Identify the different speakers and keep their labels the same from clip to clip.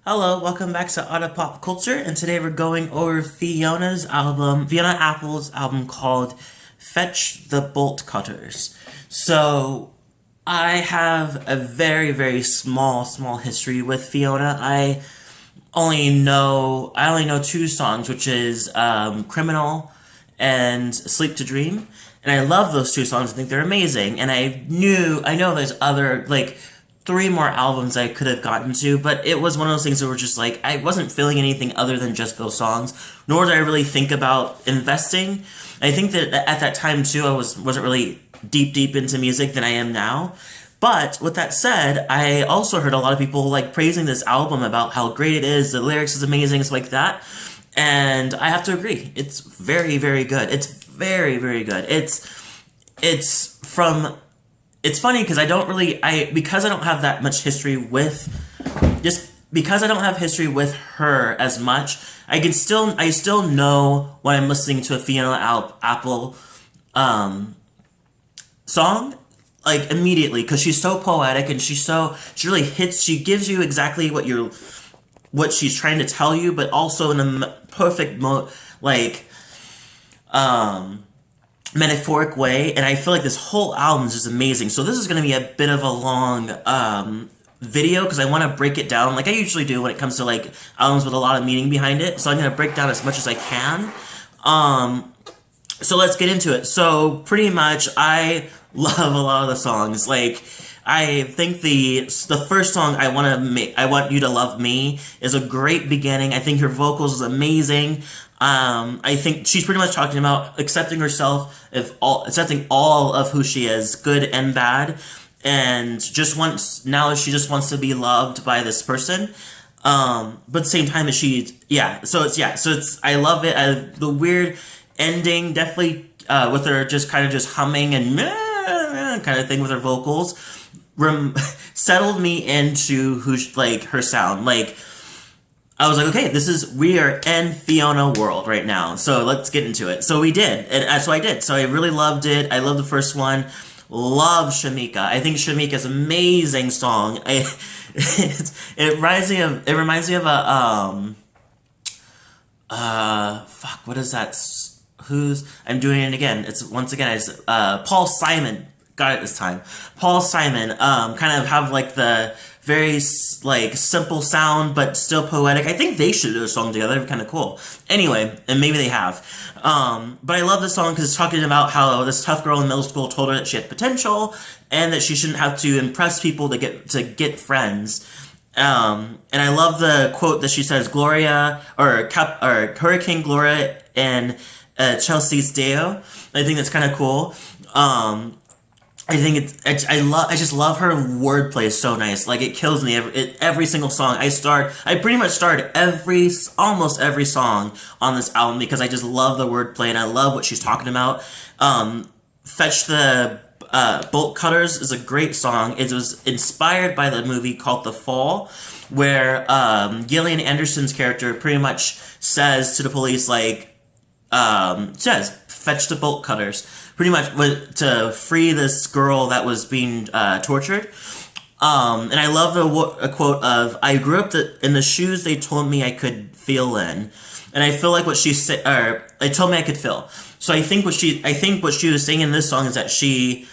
Speaker 1: Hello, welcome back to Otter Pop Culture, and today we're going over Fiona Apple's album called Fetch the Bolt Cutters. So, I have a very small history with Fiona. I only know two songs, which is Criminal and Sleep to Dream. And I love those two songs. I think they're amazing. And I know there's other, like, three more albums I could have gotten to, but it was one of those things that were just like, I wasn't feeling anything other than just those songs, nor did I really think about investing. I think that at that time too, I wasn't really deep into music than I am now. But with that said, I also heard a lot of people like praising this album about how great it is, the lyrics is amazing, stuff like that. And I have to agree. It's very good. It's very good. It's funny because because I don't have that much history with, just because I don't have history with her as much, I still know when I'm listening to a Fiona Apple song, like immediately, because she's so poetic and she really hits, she gives you exactly what she's trying to tell you, but also in a perfect metaphoric way, and I feel like this whole album is just amazing. So this is going to be a bit of a long video because I want to break it down like I usually do when it comes to like albums with a lot of meaning behind it. So I'm going to break down as much as I can. So let's get into it. So pretty much I love a lot of the songs. Like I think the first song I Want You to Love Me is a great beginning. I think her vocals is amazing. I think she's pretty much talking about accepting herself, accepting all of who she is, good and bad, and she just wants to be loved by this person. But at the same time as I love it. The weird ending, definitely, with her just humming and kind of thing with her vocals, settled me into her sound. Like, I was like, okay, we are in Fiona world right now, so let's get into it. So we did, and so I did. So I really loved it. I love the first one. Love Shameika. I think Shameika's an amazing song. It reminds me of what is that? I'm doing it again. It's once again, Paul Simon. Got it this time. Paul Simon, kind of have like the very like simple sound but still poetic. I think they should do a song together. It'd be kind of cool. Anyway, and maybe they have. But I love this song because it's talking about how this tough girl in middle school told her that she had potential and that she shouldn't have to impress people to get friends. And I love the quote that she says, "Gloria or Hurricane Gloria and Chelsea's Deo." I think that's kind of cool. I just love her wordplay. It's so nice. Like, it kills me every single song. I pretty much start almost every song on this album because I just love the wordplay and I love what she's talking about. Fetch the Bolt Cutters is a great song. It was inspired by the movie called The Fall, where Gillian Anderson's character pretty much says to the police, fetch the bolt cutters, pretty much to free this girl that was being tortured. And I love a quote of, "I grew up in the shoes they told me I could feel in," and I feel like what she said, or they told me I could feel. So I think what she was saying in this song is that she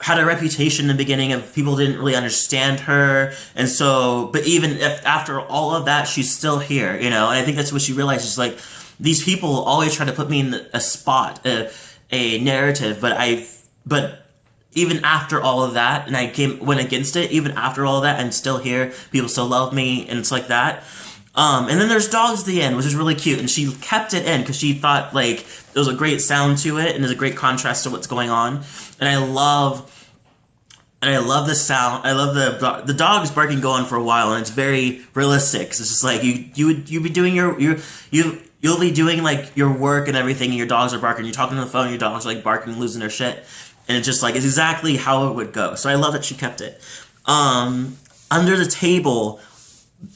Speaker 1: had a reputation in the beginning of people didn't really understand her, and so, but even if after all of that, she's still here, And I think that's what she realizes, like, these people always try to put me in a spot, a narrative, but even after all of that, and went against it, even after all of that, I'm still here, people still love me, and it's like that. And then there's Dogs at the end, which is really cute, and she kept it in because she thought, like, there was a great sound to it, and there's a great contrast to what's going on, and I love the sound. I love the dogs barking go on for a while, and it's very realistic. It's just like you'll be doing you'll be doing like your work and everything, and your dogs are barking. You're talking on the phone, and your dogs are like barking, losing their shit, and it's just like it's exactly how it would go. So I love that she kept it. Under the Table,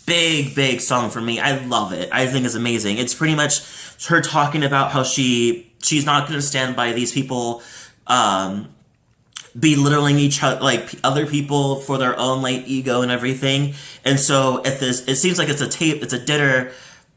Speaker 1: big song for me. I love it. I think it's amazing. It's pretty much her talking about how she's not going to stand by these people belittling each other, like other people for their own like ego and everything. And so at this, it seems like it's a dinner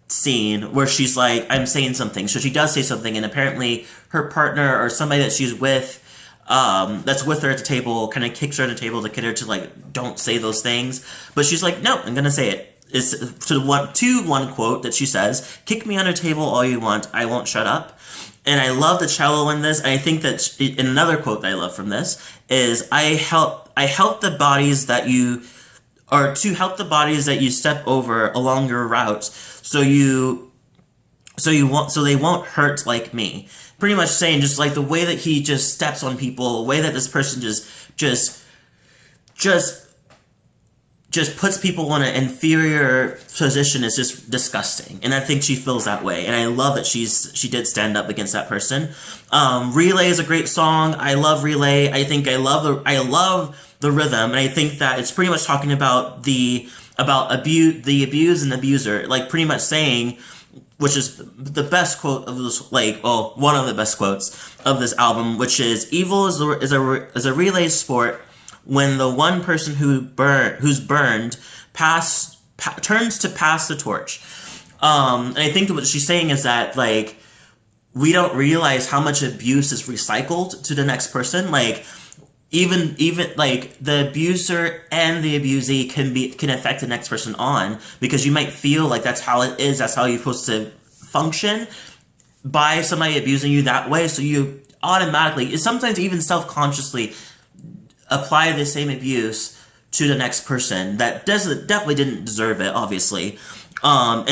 Speaker 1: scene where she's like, I'm saying something. So she does say something, and apparently her partner or somebody that she's with, that's with her at the table, kind of kicks her at the table to get her to like, don't say those things. But she's like, no, I'm gonna say it. It's to one quote that she says, "Kick me on a table all you want, I won't shut up." And I love the cello in this. And I think that in another quote that I love from this is, I help the bodies that you, or to help the bodies that you step over along your route, so they won't hurt like me. Pretty much saying just like the way that he just steps on people, the way that this person just puts people in an inferior position is just disgusting. And I think she feels that way. And I love that she did stand up against that person. Relay is a great song. I love Relay. I love the rhythm. And I think that it's pretty much talking about the abuse and abuser, like pretty much saying, which is the best quote of this, like, well, one of the best quotes of this album, which is, evil is a relay sport. When the one person who's burned turns to pass the torch. And I think that what she's saying is that, like, we don't realize how much abuse is recycled to the next person. Like, even like the abuser and the abusee can affect the next person on, because you might feel like that's how it is, that's how you're supposed to function by somebody abusing you that way. So you automatically, sometimes even self-consciously, apply the same abuse to the next person that definitely didn't deserve it, obviously. And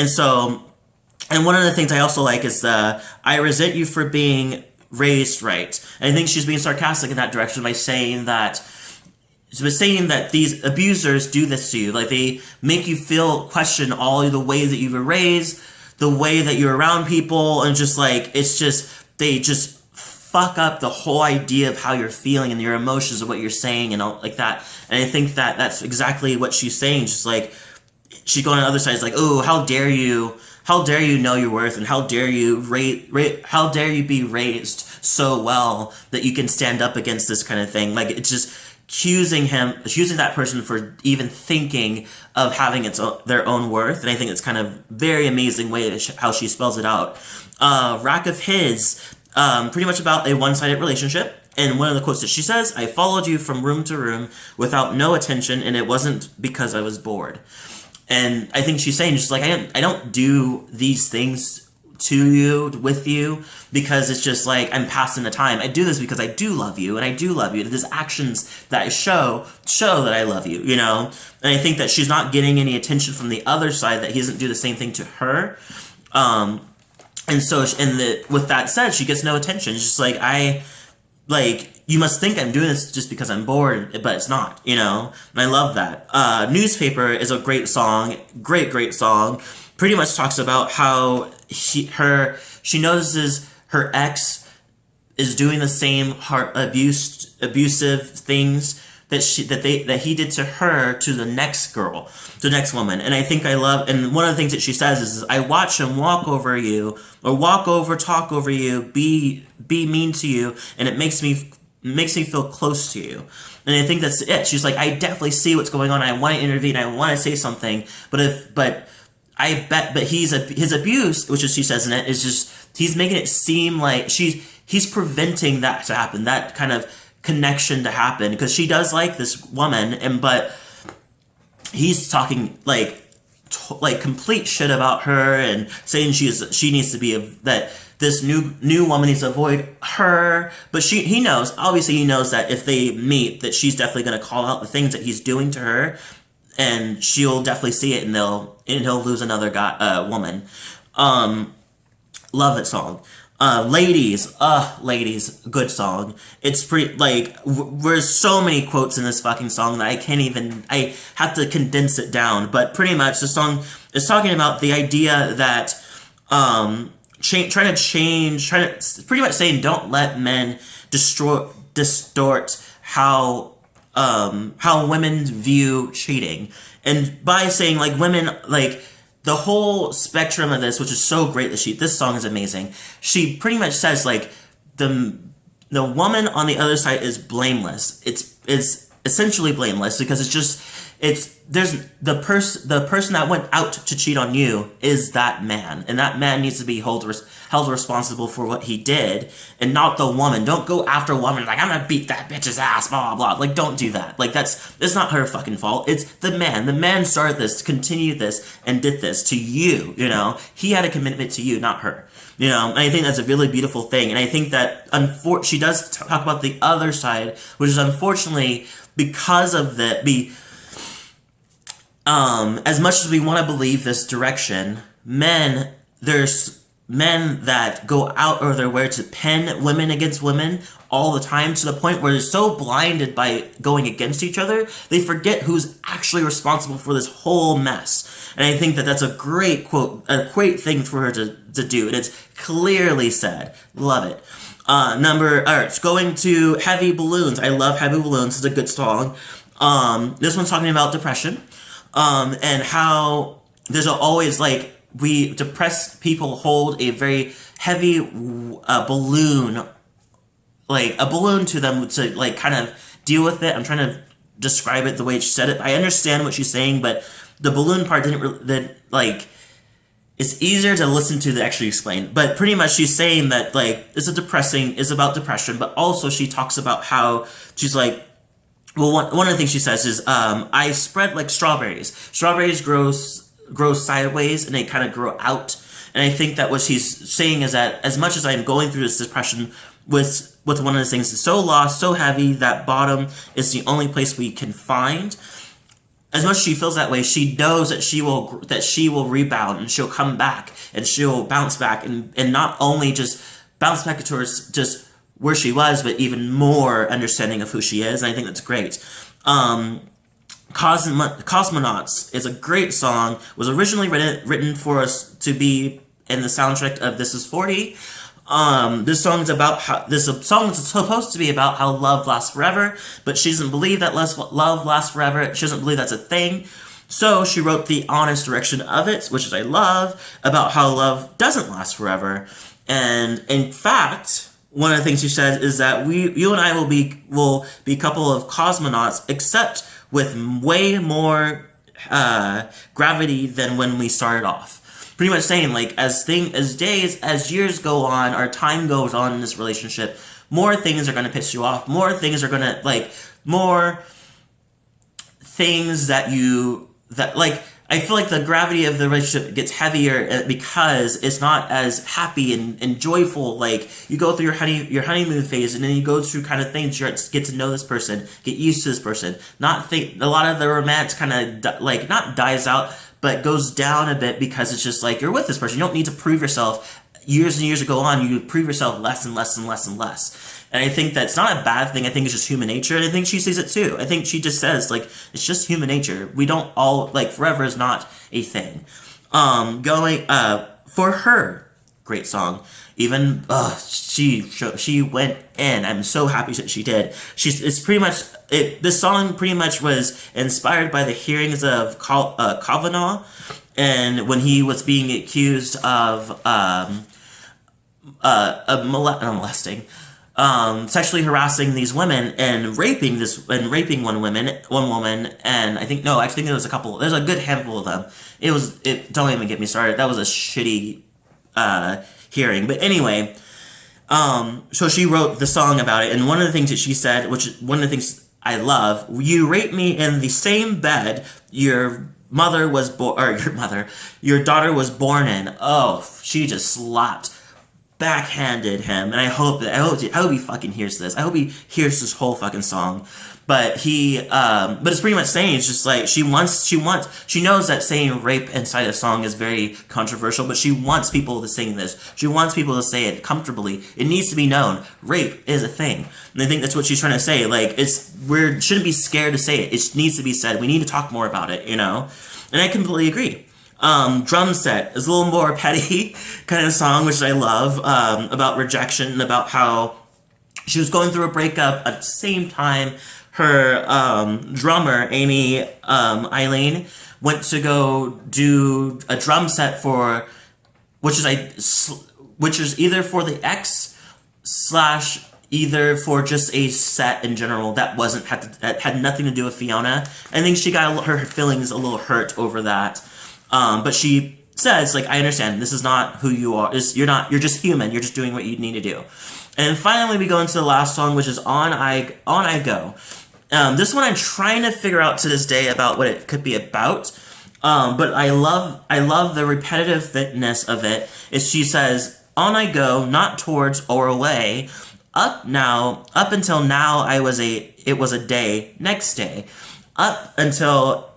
Speaker 1: one of the things I also like is I resent you for being raised right. And I think she's being sarcastic in that direction by saying that these abusers do this to you. Like, they make you question all the ways that you were raised, the way that you're around people, and just like, they just fuck up the whole idea of how you're feeling and your emotions and what you're saying and all like that. And I think that that's exactly what she's saying. Just like, she's going on the other side. It's like, oh, how dare you know your worth, and how dare you be raised so well that you can stand up against this kind of thing. Like, it's just accusing that person for even thinking of having their own worth. And I think it's kind of very amazing way how she spells it out. Rack of His, pretty much about a one-sided relationship. And one of the quotes that she says, "I followed you from room to room without no attention, and it wasn't because I was bored." And I think she's saying, just like, I don't do these things with you because it's just like I'm passing the time. I do this because I do love you, and I do love you. There's actions that I show that I love you, you know? And I think that she's not getting any attention from the other side, that he doesn't do the same thing to her. And so, with that said, she gets no attention. It's just like, you must think I'm doing this just because I'm bored, but it's not, you know? And I love that. Newspaper is a great song. Great song. Pretty much talks about how she notices her ex is doing the same abusive things that he did to her, to the next girl, the next woman. And I think I love, and one of the things that she says is, I watch him walk over you, or talk over you, be mean to you, and it makes me feel close to you. And I think that's it. She's like, I definitely see what's going on. I want to intervene. I want to say something. But his abuse, which is, she says in it, is just, he's making it seem like he's preventing that to happen, that kind of connection to happen, because she does like this woman, but he's talking like complete shit about her, and saying she needs to be that this new woman needs to avoid her. But he knows that if they meet, that she's definitely going to call out the things that he's doing to her, and she'll definitely see it, and he'll lose another woman. Love that song. Ladies, good song. It's pretty, like, there's so many quotes in this fucking song that I have to condense it down, but pretty much the song is talking about the idea that, trying to pretty much saying, don't let men distort how women view cheating. And by saying, like, women, like, the whole spectrum of this, which is so great that this song is amazing. She pretty much says, like, the The woman on the other side is blameless. It's essentially blameless because there's the person that went out to cheat on you is that man, and that man needs to be held responsible for what he did, and not the woman. Don't go after a woman like, I'm gonna beat that bitch's ass, blah blah blah. Like, don't do that. Like, it's not her fucking fault. It's the man. The man started this, continued this, and did this to you. You know, he had a commitment to you, not her. You know, and I think that's a really beautiful thing. And I think that she does talk about the other side, which is unfortunately because of as much as we want to believe this direction, there's men that go out of their way to pin women against women all the time, to the point where they're so blinded by going against each other, they forget who's actually responsible for this whole mess. And I think that that's a great quote, a great thing for her to do. And it's clearly said. Love it. Alright, going to Heavy Balloons. I love Heavy Balloons. It's a good song. This one's talking about depression. And how there's always, like, depressed people hold a very heavy balloon, like a balloon to them to, like, kind of deal with it. I'm trying to describe it the way she said it. I understand what she's saying, but the balloon part it's easier to listen to than actually explain. But pretty much she's saying that, like, it's about depression, but also she talks about how she's like, well, one of the things she says is, I spread like strawberries. Strawberries grow sideways, and they kind of grow out. And I think that what she's saying is that as much as I'm going through this depression with one of the things, is so lost, so heavy, that bottom is the only place we can find. As much as she feels that way, she knows that she will rebound, and she'll come back, and she'll bounce back, and not only just bounce back towards just where she was, but even more understanding of who she is, and I think that's great. Cosmonauts is a great song, was originally written for us to be in the soundtrack of This Is 40. This song is supposed to be about how love lasts forever, but she doesn't believe that love lasts forever. She doesn't believe that's a thing. So she wrote the honest direction of it, which is I love, about how love doesn't last forever. And in fact, one of the things she said is that you and I will be a couple of cosmonauts, except with way more gravity than when we started off. Pretty much saying, like, as years go on, our time goes on in this relationship, more things are going to piss you off. More things are going to, like, more things I feel like the gravity of the relationship gets heavier because it's not as happy and joyful. Like, you go through your honeymoon phase, and then you go through kind of things. You get to know this person, get used to this person. A lot of the romance kind of not dies out, but goes down a bit because it's just like you're with this person. You don't need to prove yourself. Years and years go on, you prove yourself less and less and less and less. And I think that's not a bad thing. I think it's just human nature. And I think she sees it too. I think she just says, like, it's just human nature. We don't all, like, forever is not a thing. For her, great song. Even, she went in. I'm so happy that she did. This song pretty much was inspired by the hearings of Kavanaugh, and when he was being accused of molesting, sexually harassing these women and raping one woman, and I think there was a couple. There's a good handful of them. Don't even get me started. That was a shitty hearing. But anyway, so she wrote the song about it, and one of the things that she said, which is one of the things I love, you raped me in the same bed your daughter was born in. Oh, she just slapped, backhanded him, and I hope he fucking hears this. I hope he hears this whole fucking song. But but it's pretty much saying, it's just like she knows that saying rape inside a song is very controversial, but she wants people to sing this. She wants people to say it comfortably. It needs to be known. Rape is a thing. And I think that's what she's trying to say. Like, we shouldn't be scared to say it. It needs to be said. We need to talk more about it, you know? And I completely agree. Drumset is a little more petty kind of song, which I love, about rejection and about how she was going through a breakup at the same time. Her drummer, Amy Eileen, went to go do a drum set which is either for the ex / either for just a set in general that that had nothing to do with Fiona. I think she got her feelings a little hurt over that. But she says, like, I understand, this is not who you are. You're just human. You're just doing what you need to do. And finally, we go into the last song, which is On I Go. This one I'm trying to figure out to this day about what it could be about. But I love the repetitiveness of it. Is she says, on I go, not towards or away. Up until now, it was a day, next day. Up until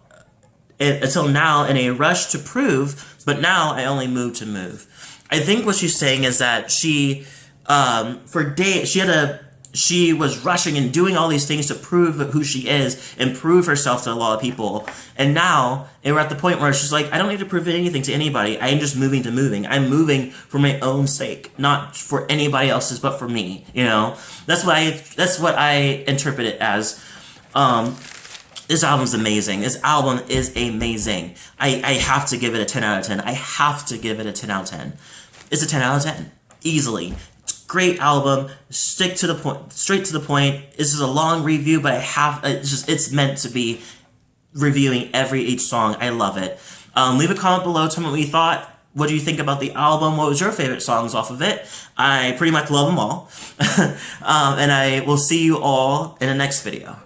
Speaker 1: now in a rush to prove, but now I only move to move. I think what she's saying is that she was rushing and doing all these things to prove who she is and prove herself to a lot of people. And now we're at the point where she's like, I don't need to prove anything to anybody. I am just moving to moving. I'm moving for my own sake, not for anybody else's, but for me. You know, that's what I interpret it as. This album's amazing. This album is amazing. I have to give it a 10 out of 10. I have to give it a 10 out of 10. It's a 10 out of 10. Easily. Great album, straight to the point. This is a long review, but it's meant to be reviewing each song. I love it. Leave a comment below, tell me what you thought. What do you think about the album? What was your favorite songs off of it? I pretty much love them all. And I will see you all in the next video.